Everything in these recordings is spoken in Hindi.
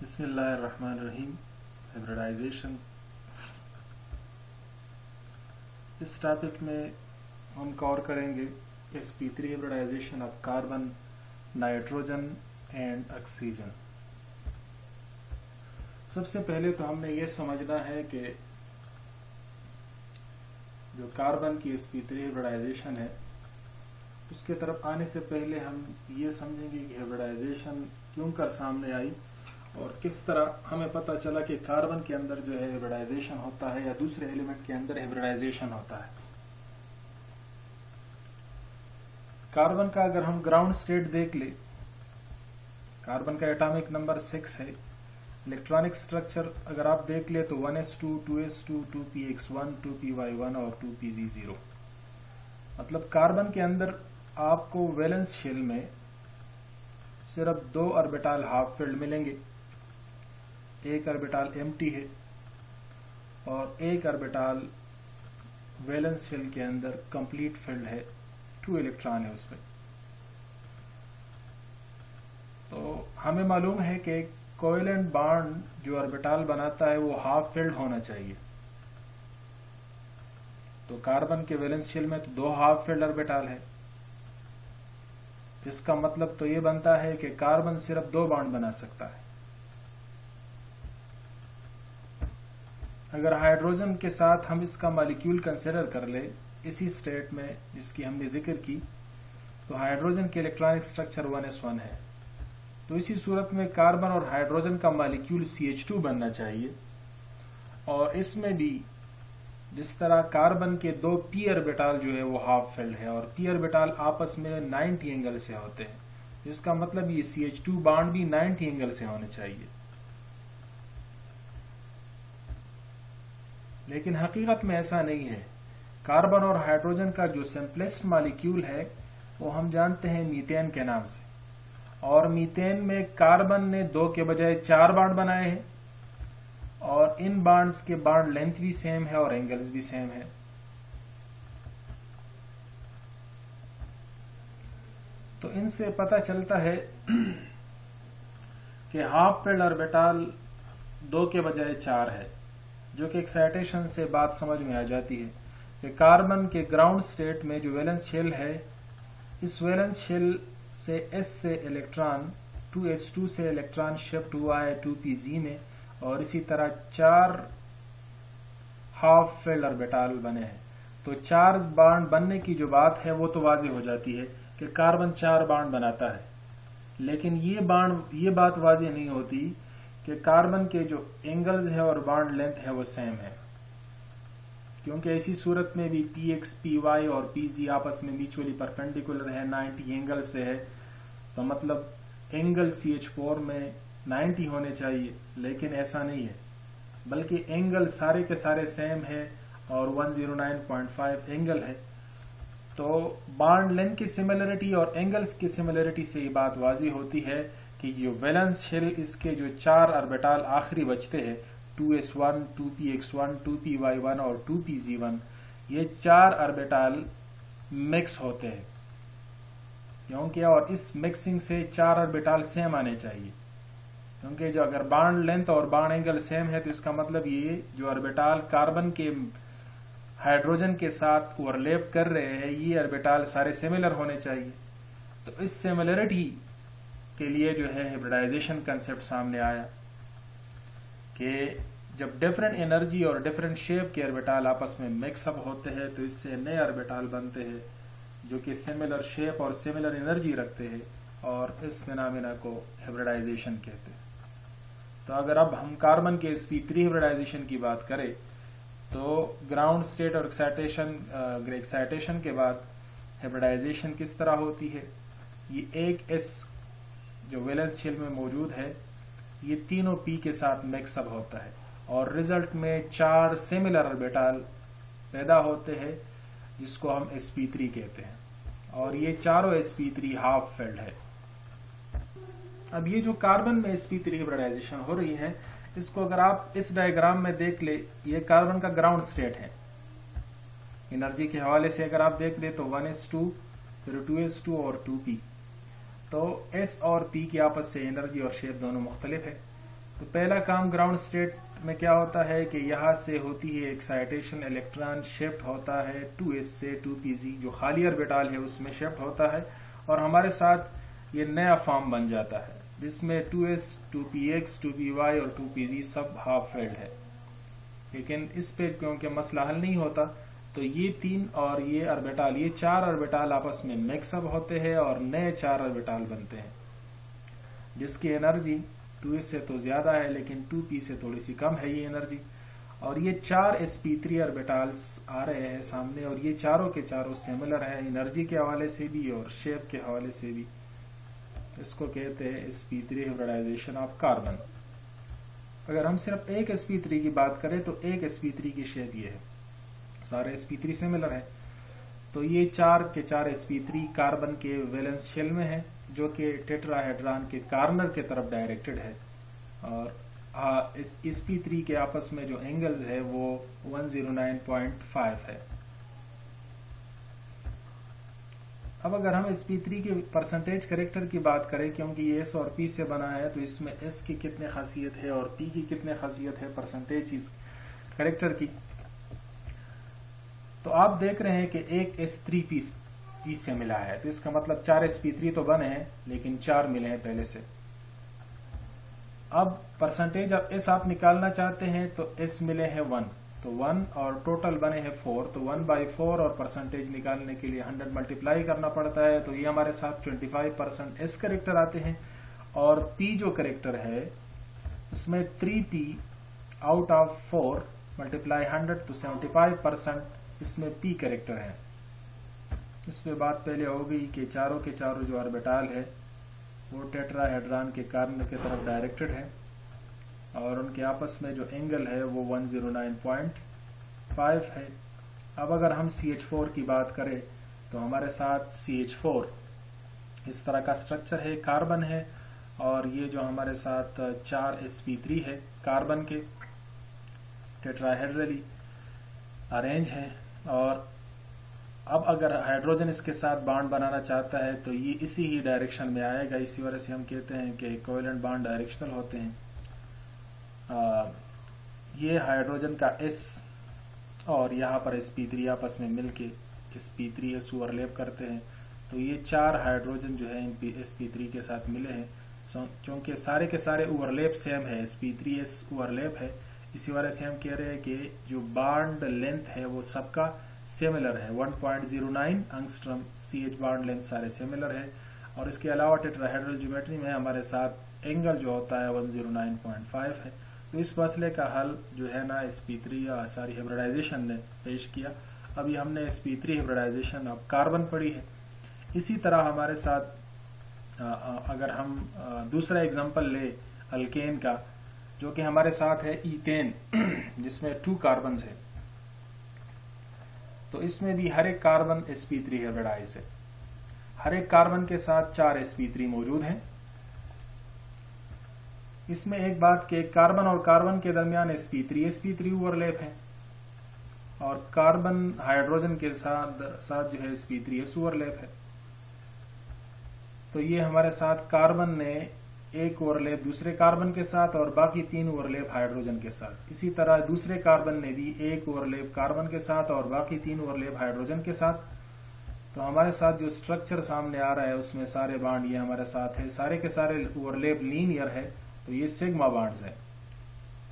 बिस्मिल्लाहिर्रहमानिर्रहीम। हाइब्रिडाइजेशन। इस टॉपिक में हम कवर करेंगे sp3 hybridization of carbon, nitrogen and oxygen. सबसे पहले तो हमने ये समझना है कि जो कार्बन की sp3 हाइब्रिडाइजेशन है उसके तरफ आने से पहले हम ये समझेंगे कि हाइब्रिडाइजेशन क्यों कर सामने आई और किस तरह हमें पता चला कि कार्बन के अंदर जो है हाइब्रिडाइजेशन होता है या दूसरे एलिमेंट के अंदर हाइब्रिडाइजेशन होता है। कार्बन का अगर हम ग्राउंड स्टेट देख ले, कार्बन का एटॉमिक नंबर 6 है। इलेक्ट्रॉनिक स्ट्रक्चर अगर आप देख ले तो 1s2, 2s2, 2px1, 2py1 और 2pz0। मतलब कार्बन के अंदर आपको वैलेंस शेल में सिर्फ 2 ऑर्बिटल हाफ फिल्ड मिलेंगे। एक ऑर्बिटल एम्प्टी है और एक ऑर्बिटल वैलेंस शेल के अंदर कंप्लीट फिल्ड है, 2 इलेक्ट्रॉन है उसमें। तो हमें मालूम है कि कोवेलेंट बॉन्ड जो ऑर्बिटल बनाता है वो हाफ फिल्ड होना चाहिए। तो कार्बन के वैलेंस शेल में तो 2 हाफ फिल्ड ऑर्बिटल है। इसका मतलब तो ये बनता है कि कार्बन सिर्फ 2 बॉन्ड बना सकता है। अगर हाइड्रोजन के साथ हम इसका मॉलिक्यूल कंसिडर कर ले इसी स्टेट में जिसकी हमने जिक्र की, तो हाइड्रोजन के इलेक्ट्रॉनिक स्ट्रक्चर 1s1 है। तो इसी सूरत में कार्बन और हाइड्रोजन का मॉलिक्यूल CH2 बनना चाहिए। और इसमें भी जिस तरह कार्बन के 2 p ऑर्बिटल जो है वो हाफ फिल्ड है और p ऑर्बिटल आपस में 90 एंगल से होते हैं, जिसका मतलब ये CH2 बॉन्ड भी 90 एंगल से होने चाहिए। लेकिन हकीकत में ऐसा नहीं है। कार्बन और हाइड्रोजन का जो सिंपलेस्ट मॉलिक्यूल है वो हम जानते हैं मीथेन के नाम से, और मीथेन में कार्बन ने 2 के बजाय 4 बॉन्ड बनाए हैं और इन बॉन्ड्स के बॉन्ड लेंथ भी सेम है और एंगल्स भी सेम है। तो इनसे पता चलता है कि हाफ फिल्ड ऑर्बिटल 2 के बजाय 4 है, जो कि एक्साइटेशन से बात समझ में आ जाती है कि कार्बन के ग्राउंड स्टेट में जो वैलेंस शेल है, इस वैलेंस शेल से s से इलेक्ट्रॉन 2s2 से इलेक्ट्रॉन शिफ्ट हुआ है 2pz में, और इसी तरह 4 हाफ फिल्ड ऑर्बिटल बने हैं। तो 4 बॉन्ड बनने की जो बात है वो तो वाज़ेह हो जाती है कि कार्बन 4 बॉन्ड बनाता है। लेकिन ये बात वाज़ेह नहीं होती कि कार्बन के जो एंगल्स है और बॉन्ड लेंथ है वो सेम है, क्योंकि ऐसी सूरत में भी px, py और pz आपस में म्यूचुअली परपेंडिकुलर है, 90 एंगल से है। तो मतलब एंगल CH4 में 90 होने चाहिए, लेकिन ऐसा नहीं है, बल्कि एंगल सारे के सारे सेम है और 109.5 एंगल है। तो बॉन्ड लेंथ की सिमिलरिटी और एंगल्स की सिमिलरिटी से ये बात वाज़ेह होती है कि जो वैलेंस शेल इसके जो 4 ऑर्बिटल आखिरी बचते हैं 2s1, 2px1, 2py1 और 2pz1, ये 4 ऑर्बिटल मिक्स होते हैं। क्योंकि और इस मिक्सिंग से 4 ऑर्बिटल सेम आने चाहिए, क्योंकि जो अगर बॉन्ड लेंथ और बॉन्ड एंगल सेम है तो इसका मतलब ये जो ऑर्बिटल कार्बन के हाइड्रोजन के साथ ओवरलैप कर रहे हैं, ये ऑर्बिटल सारे सिमिलर होने चाहिए। तो इस सिमिलरिटी के लिए जो है हाइब्रिडाइजेशन कंसेप्ट सामने आया कि जब डिफरेंट एनर्जी और डिफरेंट शेप के ऑर्बिटल आपस में मिक्सअप होते हैं तो इससे नए ऑर्बिटल बनते हैं जो कि सिमिलर शेप और सिमिलर एनर्जी रखते हैं, और इस फिनोमेना को हाइब्रिडाइजेशन कहते हैं। तो अगर अब हम कार्बन के sp3 हाइब्रिडाइजेशन की बात करें तो ग्राउंड स्टेट और एक्साइटेशन के बाद हाइब्रिडाइजेशन किस तरह होती है। ये एक s जो वैलेंस शेल में मौजूद है, ये तीनों p के साथ मिक्सअप होता है और रिजल्ट में 4 सिमिलर ऑर्बिटल पैदा होते हैं, जिसको हम sp3 कहते हैं, और ये चारों sp3 हाफ फिल्ड है। अब ये जो कार्बन में sp3 हाइब्रिडाइजेशन हो रही है, इसको अगर आप इस डायग्राम में देख ले, ये कार्बन का ग्राउंड स्टेट है। एनर्जी के हवाले से अगर आप देख ले तो 1s2, फिर 2s2 और 2p। तो s और p की आपस से एनर्जी और शेप दोनों मुख्तलिफ है। तो पहला काम ग्राउंड स्टेट में क्या होता है कि यहाँ से होती है एक्साइटेशन, इलेक्ट्रॉन शिफ्ट होता है 2s से 2pz, जो खाली ऑर्बिटल है उसमें शिफ्ट होता है और हमारे साथ ये नया फॉर्म बन जाता है जिसमें 2s, 2px, 2py और 2pz सब हाफ फेल्ड है। लेकिन इस पे क्योंकि मसला हल नहीं होता तो ये 3 और ये ऑर्बिटल, ये 4 ऑर्बिटल आपस में मिक्सअप होते हैं और नए 4 ऑर्बिटल बनते हैं जिसकी एनर्जी 2s से तो ज्यादा है लेकिन 2p से थोड़ी सी कम है ये एनर्जी। और ये 4 sp3 ऑर्बिटल्स आ रहे हैं सामने और ये चारों के चारों सिमिलर है एनर्जी के हवाले से भी और शेप के हवाले से भी। इसको कहते हैं sp3 हाइब्रिडाइजेशन ऑफ कार्बन। अगर हम सिर्फ एक sp3 की बात करें तो एक sp3 की शेप ये है, सारे sp3 सिमिलर है। तो ये 4 के 4 sp3 कार्बन के वैलेंस शेल में है जो कि टेट्राहेड्रॉन के कॉर्नर के तरफ डायरेक्टेड है और इस sp3 के आपस में जो एंगल है वो 109.5 है। अब अगर हम sp3 के परसेंटेज करेक्टर की बात करें, क्योंकि ये s और p से बना है तो इसमें s की कितने खासियत है और p की कितने खासियत है परसेंटेज इस करेक्टर की, तो आप देख रहे हैं कि एक s3p से मिला है तो इसका मतलब 4 sp3 तो बने हैं लेकिन 4 मिले हैं पहले से। अब परसेंटेज अब s आप निकालना चाहते हैं तो s मिले हैं 1, तो 1 और टोटल बने हैं 4, तो 1/4 और परसेंटेज निकालने के लिए 100 मल्टीप्लाई करना पड़ता है तो ये हमारे साथ 25% s करेक्टर आते हैं। और p जो करेक्टर है उसमें 3p आउट ऑफ 4 मल्टीप्लाई 100 तो 75% इसमें p करेक्टर है। इसमें बात पहले हो गई कि चारों के चारों जो ऑर्बिटल है वो टेट्राहेड्रॉन के कॉर्नर की तरफ डायरेक्टेड है और उनके आपस में जो एंगल है वो 109.5 है। अब अगर हम CH4 की बात करें तो हमारे साथ CH4 इस तरह का स्ट्रक्चर है, कार्बन है और ये जो हमारे साथ 4 sp3 है कार्बन के टेट्राहेड्रली अरेंज हैं। और अब अगर हाइड्रोजन इसके साथ बॉन्ड बनाना चाहता है तो ये इसी ही डायरेक्शन में आएगा, इसी वजह से हम कहते हैं कि कोवेलेंट बॉन्ड डायरेक्शनल होते हैं। ये हाइड्रोजन का S और यहाँ पर sp3 आपस में मिलके sp3s ओवरलैप करते हैं तो ये 4 हाइड्रोजन जो है इन sp3 के साथ मिले हैं। क्योंकि सारे के सारे ओवरलैप सेम है, sp3s ओवरलैप है, इसी वजह से हम कह रहे हैं कि जो बॉन्ड लेंथ है वो सबका सिमिलर है, 1.09 एंगस्ट्रॉम CH बॉन्ड लेंथ सारे सिमिलर है। और इसके अलावा टेट्राहेड्रल ज्योमेट्री में हमारे साथ एंगल जो होता है 109.5 है। तो इस मसले का हल जो है ना sp3 या सारी हाइब्रिडाइजेशन ने पेश किया। अभी हमने sp3 हाइब्रिडाइजेशन ऑफ कार्बन पढ़ी है। इसी तरह हमारे साथ अगर हम दूसरा एग्जांपल ले अल्केन का, जो कि हमारे साथ है ईथेन जिसमें 2 कार्बन है, तो इसमें भी हर एक कार्बन sp3 हाइब्रिडाइज है। हर एक कार्बन के साथ 4 sp3 मौजूद हैं। इसमें एक बात कि कार्बन और कार्बन के दरमियान sp3 ओवरलैप है और कार्बन हाइड्रोजन के साथ जो है sp3s ओवरलैप है। तो ये हमारे साथ कार्बन ने एक ओवरलैप दूसरे कार्बन के साथ और बाकी 3 ओवरलैप हाइड्रोजन के साथ। इसी तरह दूसरे कार्बन ने भी एक ओवरलैप कार्बन के साथ और बाकी 3 ओवरलैप हाइड्रोजन के साथ। तो हमारे साथ जो स्ट्रक्चर सामने आ रहा है उसमें सारे बॉन्ड ये हमारे साथ है, सारे के सारे ओवरलैप लीनियर है, तो ये सिग्मा बॉन्ड्स है।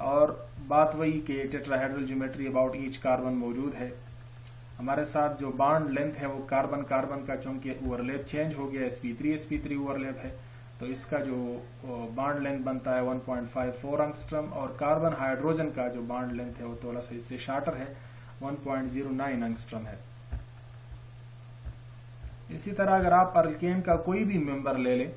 और बात वही कि tetrahedral geometry about each carbon मौजूद है। हमारे साथ जो बॉन्ड लेंथ है वो कार्बन कार्बन का चूंकि ओवरलैप चेंज हो गया, sp3 ओवरलैप है, तो इसका जो बॉन्ड लेंथ बनता है 1.54 एंगस्ट्रॉम और कार्बन हाइड्रोजन का जो बॉन्ड लेंथ है वो थोड़ा सा इससे शार्टर है, 1.09 एंगस्ट्रॉम है। इसी तरह अगर आप अल्केन का कोई भी मेंबर ले लें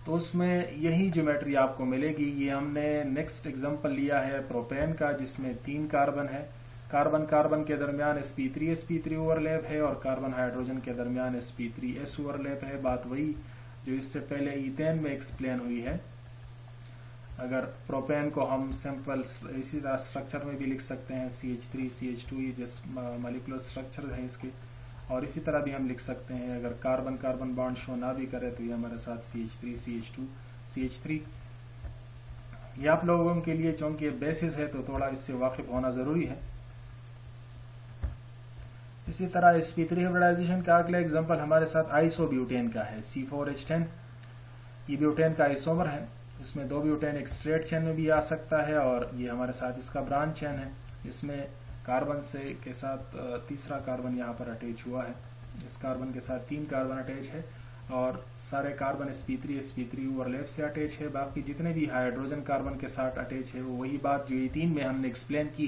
तो उसमें यही ज्योमेट्री आपको मिलेगी। ये हमने नेक्स्ट एग्जांपल लिया है प्रोपेन का, जिसमें 3 कार्बन है, कार्बन कार्बन के दरमियान sp3 ओवरलैप है और कार्बन हाइड्रोजन के दरमियान sp3s ओवरलैप है। बात वही जो इससे पहले ईथेन में एक्सप्लेन हुई है। अगर प्रोपेन को हम सिंपल इसी तरह स्ट्रक्चर में भी लिख सकते हैं, CH3 CH2, ये जिस मॉलिक्यूलर स्ट्रक्चर है इसके, और इसी तरह भी हम लिख सकते हैं अगर कार्बन कार्बन बॉन्ड शो ना भी करे तो ये हमारे साथ CH3 CH2 CH3। ये आप लोगों के लिए चूंकि बेसिस है तो थोड़ा इससे वाकिफ होना जरूरी है। इसी तरह sp3 हाइब्रिडाइजेशन का अगला एग्जांपल हमारे साथ आइसोब्यूटेन का है, C4H10। ये ब्यूटेन का आइसोमर है, इसमें 2 ब्यूटेन एक स्ट्रेट चेन में भी आ सकता है और ये हमारे साथ इसका ब्रांच चेन है। इसमें कार्बन से के साथ तीसरा कार्बन यहाँ पर अटैच हुआ है, इस कार्बन के साथ 3 कार्बन अटैच है और सारे कार्बन sp3 ओवरलैप से अटैच है। बाकी जितने भी हाइड्रोजन कार्बन के साथ अटैच है वो वही बात जो E3 में हमने एक्सप्लेन की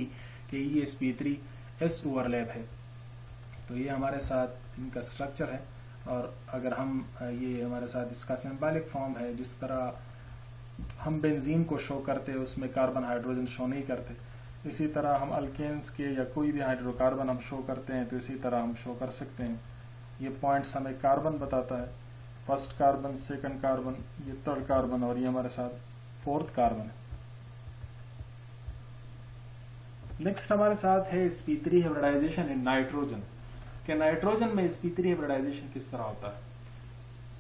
कि ये sp3s ओवरलैप है। तो ये हमारे साथ इनका स्ट्रक्चर है और अगर हम ये हमारे साथ इसका सिंबॉलिक फॉर्म है, जिस तरह हम बेंजीन को शो करते हैं उसमें कार्बन हाइड्रोजन शो नहीं करते, इसी तरह हम अल्केन्स के या कोई भी हाइड्रोकार्बन हम शो करते हैं तो इसी तरह हम शो कर सकते हैं। ये पॉइंट्स हमें कार्बन बताता है, फर्स्ट कार्बन, सेकंड कार्बन, ये थर्ड कार्बन और ये हमारे साथ फोर्थ कार्बन है। नेक्स्ट हमारे साथ है sp3 हाइब्रिडाइजेशन इन नाइट्रोजन। कि नाइट्रोजन में sp3 हाइब्रिडाइजेशन किस तरह होता है।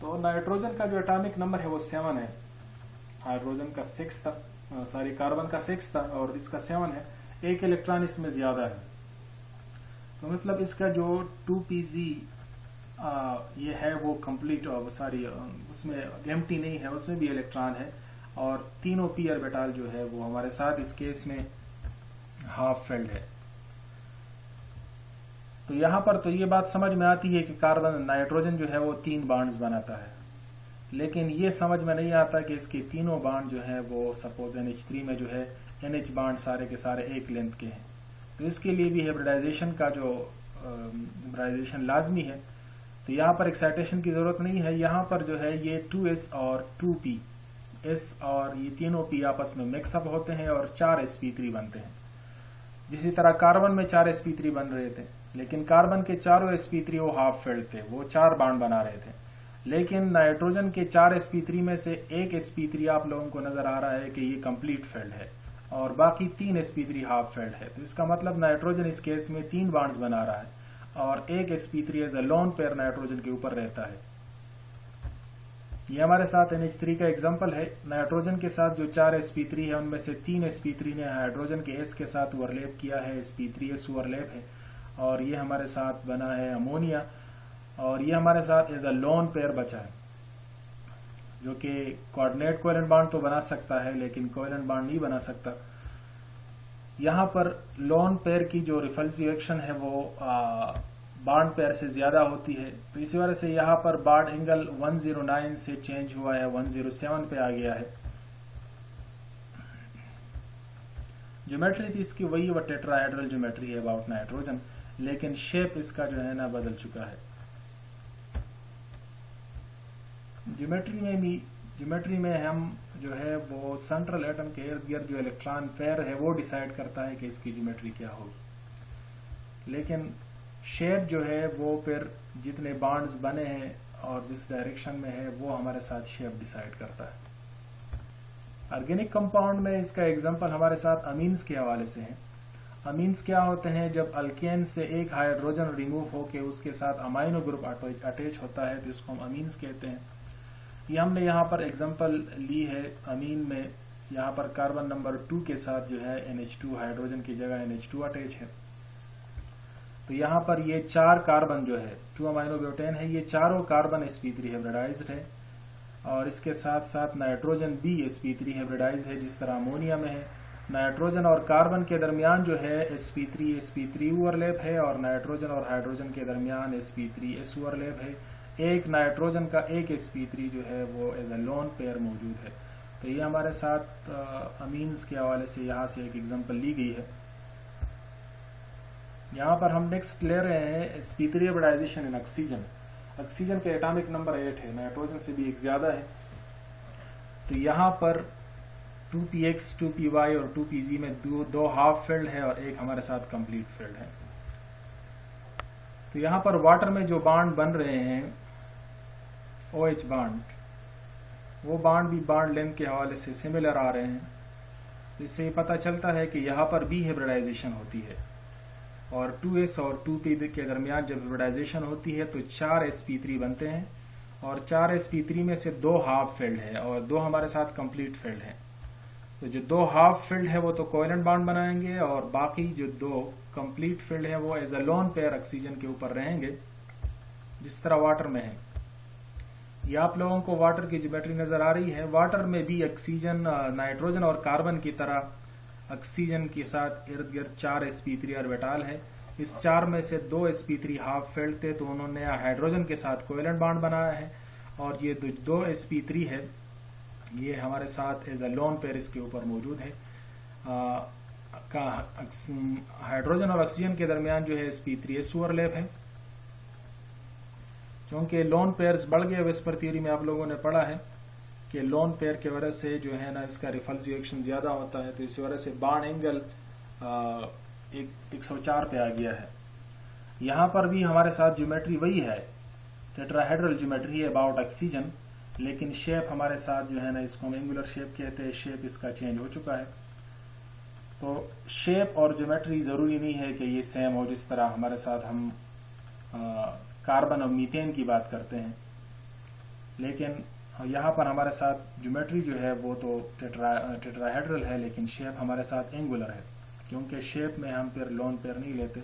तो नाइट्रोजन का जो एटॉमिक नंबर है वो 7 है, हाइड्रोजन का 6 था, कार्बन का 6 था और इसका 7 है, एक इलेक्ट्रॉन इसमें ज्यादा है। तो मतलब इसका जो 2pz ये है वो कंप्लीट उसमें एम्प्टी नहीं है, उसमें भी इलेक्ट्रॉन है और तीनों p ऑर्बिटल जो है वो हमारे साथ इस केस में हाफ फिल्ड है। तो यहां पर तो ये बात समझ में आती है कि कार्बन नाइट्रोजन जो है वो 3 बॉन्ड्स बनाता है, लेकिन ये समझ में नहीं आता कि इसके तीनों बॉन्ड जो है वो सपोज NH3 में जो है NH बॉन्ड सारे के सारे एक लेंथ के हैं। तो इसके लिए भी हाइब्रिडाइजेशन का जो हाइब्रिडाइजेशन लाजमी है। तो यहाँ पर एक्साइटेशन की जरूरत नहीं है, यहाँ पर जो है ये 2s और 2p, s और ये तीनों p आपस में मिक्सअप होते हैं और 4 sp3 बनते हैं। जिसी तरह कार्बन में 4 sp3 बन रहे थे, लेकिन कार्बन के चारों sp3 वो हाफ फिल्ड थे, वो 4 बॉन्ड बना रहे थे। लेकिन नाइट्रोजन के 4 sp3 में से एक sp3 आप लोगों को नजर आ रहा है कि ये कंप्लीट फिल्ड है और बाकी 3 sp3 हाफ फिल्ड है। तो इसका मतलब नाइट्रोजन इस केस में 3 बॉन्ड्स बना रहा है और एक sp3 as a lone pair nitrogen के ऊपर रहता है। ये हमारे साथ NH3 का एग्जांपल है। नाइट्रोजन के साथ जो 4 sp3 है उनमें से 3 sp3 ने हाइड्रोजन के s के साथ ओवरलैप किया है, sp3s ओवरलैप है और ये हमारे साथ बना है अमोनिया और ये हमारे साथ एज अ लोन पेयर बचा है, जो कि कोऑर्डिनेट कोवेलेंट बॉन्ड तो बना सकता है लेकिन कोवेलेंट बॉन्ड नहीं बना सकता। यहाँ पर लोन पेयर की जो रिपल्सिव एक्शन है वो बॉन्ड पेयर से ज्यादा होती है, तो इसी वजह से यहाँ पर बॉन्ड एंगल 109 से चेंज हुआ है, 107 पे आ गया है। ज्योमेट्री थी इसकी वही वो टेट्राहेड्रल ज्योमेट्री है अबाउट नाइट्रोजन, लेकिन शेप इसका जो है ना बदल चुका है। ज्योमेट्री में हम जो है वो सेंट्रल एटम के इर्द गिर्द जो इलेक्ट्रॉन पेयर है वो डिसाइड करता है कि इसकी ज्योमेट्री क्या होगी, लेकिन शेप जो है वो फिर जितने बॉन्ड्स बने हैं और जिस डायरेक्शन में है वो हमारे साथ शेप डिसाइड करता है। ऑर्गेनिक कंपाउंड में इसका एग्जांपल हमारे साथ अमीन्स के हवाले से है। अमीन्स क्या होते हैं, जब अल्केन से एक हाइड्रोजन रिमूव होके उसके साथ अमाइनो ग्रुप अटैच होता है तो इसको हम अमीन्स कहते हैं। ये हमने यहाँ पर एग्जांपल ली है अमीन में, यहाँ पर कार्बन नंबर 2 के साथ जो है NH2 हाइड्रोजन की जगह NH2 अटैच है। तो यहाँ पर ये 4 कार्बन जो है 2 अमाइनो ब्यूटेन है, ये चारों कार्बन sp3 हाइब्रिडाइज्ड है और इसके साथ साथ नाइट्रोजन भी sp3 हाइब्रिडाइज्ड है जिस तरह अमोनिया में है। नाइट्रोजन और कार्बन के दरमियान जो है sp3 ओवरलैप है और नाइट्रोजन और हाइड्रोजन के दरमियान sp3s ओवरलैप है। एक नाइट्रोजन का एक sp3 जो है वो एज अ लोन पेयर मौजूद है। तो ये हमारे साथ अमीन्स के हवाले से यहाँ से एक एग्जांपल ली गई है। यहाँ पर हम नेक्स्ट ले रहे हैं sp3 हाइब्रिडाइजेशन इन ऑक्सीजन। ऑक्सीजन का एटॉमिक नंबर 8 है, नाइट्रोजन से भी एक ज्यादा है। तो यहाँ पर 2px 2py और 2pg में दो हाफ फील्ड है और एक हमारे साथ कंप्लीट फील्ड है। तो यहाँ पर वाटर में जो बॉन्ड बन रहे हैं OH बॉन्ड, वो बॉन्ड भी बॉन्ड लेंथ के हवाले से सिमिलर आ रहे हैं। तो इससे पता चलता है कि यहाँ पर भी हाइब्रिडाइजेशन होती है और 2s और 2p के दरमियान जब हाइब्रिडाइजेशन होती है तो 4 sp3 बनते हैं और 4 sp3 में से 2 हाफ फील्ड है और 2 हमारे साथ कंप्लीट फील्ड है। तो जो 2 हाफ फिल्ड है वो तो कोवेलेंट बॉन्ड बनाएंगे, और बाकी जो 2 कंप्लीट फिल्ड है वो as a lone pair oxygen के ऊपर रहेंगे, जिस तरह वाटर में है। ये आप लोगों को वाटर की ज्योमेट्री नजर आ रही है। वाटर में भी ऑक्सीजन, नाइट्रोजन और कार्बन की तरह ऑक्सीजन के साथ इर्द गिर्द 4 sp3 ऑर्बिटल है। इस 4 में से 2 sp3 हाफ फिल्ड थे, तो उन्होंने हाइड्रोजन के साथ कोवेलेंट बॉन्ड बनाया है, और ये 2 sp3 है, ये हमारे साथ एज अ लोन पेयर इसके ऊपर मौजूद है। हाइड्रोजन और ऑक्सीजन के दरमियान जो है sp3s ओवरलैप है। क्योंकि लोन पेयर्स बढ़ गए, वेस्पर थ्योरी में आप लोगों ने पढ़ा है कि लोन पेयर की वजह से जो है ना इसका रिपल्स रिएक्शन ज्यादा होता है, तो इस वजह से बॉन्ड एंगल 104 पे आ गया है। यहाँ पर भी हमारे साथ ज्योमेट्री वही है, टेट्राहेड्रल ज्योमेट्री है अबाउट ऑक्सीजन, लेकिन शेप हमारे साथ जो है ना इसको हम एंगुलर शेप कहते हैं, शेप इसका चेंज हो चुका है। तो शेप और ज्योमेट्री जरूरी नहीं है कि ये सेम हो, जिस तरह हमारे साथ हम कार्बन और मीथेन की बात करते हैं, लेकिन यहाँ पर हमारे साथ ज्योमेट्री जो है वो तो टेट्राहेड्रल है, लेकिन शेप हमारे साथ एंगुलर है, क्योंकि शेप में हम फिर लोन पेयर नहीं लेते,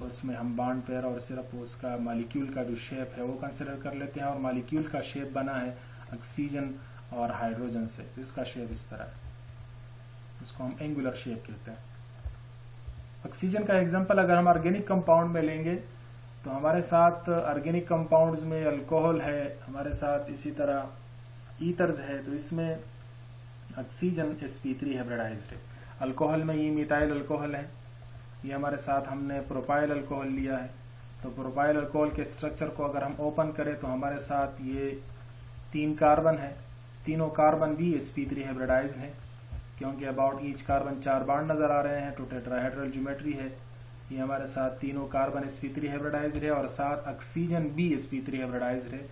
उसमें हम बॉन्ड पेयर और सिर्फ उसका मॉलिक्यूल का जो शेप है वो कंसिडर कर लेते हैं, और मॉलिक्यूल का शेप बना है ऑक्सीजन और हाइड्रोजन से, तो इसका शेप इस तरह है, इसको हम एंगुलर शेप कहते हैं। ऑक्सीजन का एग्जाम्पल अगर हम ऑर्गेनिक कंपाउंड में लेंगे तो हमारे साथ ऑर्गेनिक कंपाउंड्स में अल्कोहल है, हमारे साथ इसी तरह ईथर्स है, तो इसमें ऑक्सीजन sp3 हाइब्रिडाइज्ड है। अल्कोहल में ये मिथाइल अल्कोहल है, ये हमारे साथ हमने प्रोपाइल अल्कोहल लिया है। तो प्रोपाइल अल्कोहल के स्ट्रक्चर को अगर हम ओपन करें तो हमारे साथ ये 3 कार्बन है, तीनों कार्बन भी sp3 हाइब्रिडाइज्ड है, क्योंकि अबाउट ईच कार्बन 4 बॉन्ड नजर आ रहे हैं, तो टेट्राहेड्रल ज्योमेट्री है। ये हमारे साथ तीनों कार्बन sp3 हाइब्रिडाइज्ड है, और साथ ऑक्सीजन भी sp3 हाइब्रिडाइज्ड है।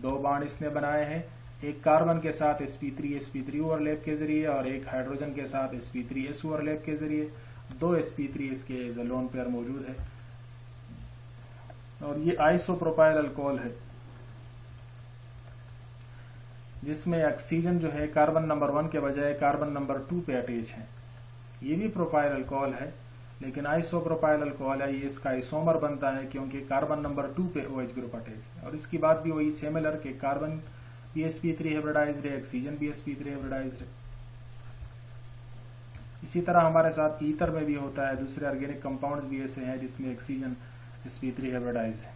2 बॉन्ड इसने बनाए हैं, एक कार्बन के साथ sp3 ओवरलैप के जरिए, और एक हाइड्रोजन के साथ sp3s ओवरलैप के जरिए। 2 sp3 इसके एज अ लोन पेयर मौजूद है। और ये आइसोप्रोपाइल अल्कोहल है, जिसमें ऑक्सीजन जो है कार्बन नंबर 1 के बजाय कार्बन नंबर 2 पे अटैच है। ये भी प्रोपाइल अल्कोहल है, लेकिन आइसोप्रोपाइल अल्कोहल है, ये इसका आइसोमर बनता है क्योंकि कार्बन नंबर 2 पे OH ग्रुप अटैच है। और इसकी बात भी वही सिमिलर के कार्बन भी sp3 हाइब्रिडाइज्ड है, ऑक्सीजन भी sp3 हाइब्रिडाइज्ड है। इसी तरह हमारे साथ ईथर में भी होता है, दूसरे ऑर्गेनिक कंपाउंड्स भी ऐसे हैं जिसमें ऑक्सीजन sp3 हाइब्रिडाइज्ड है।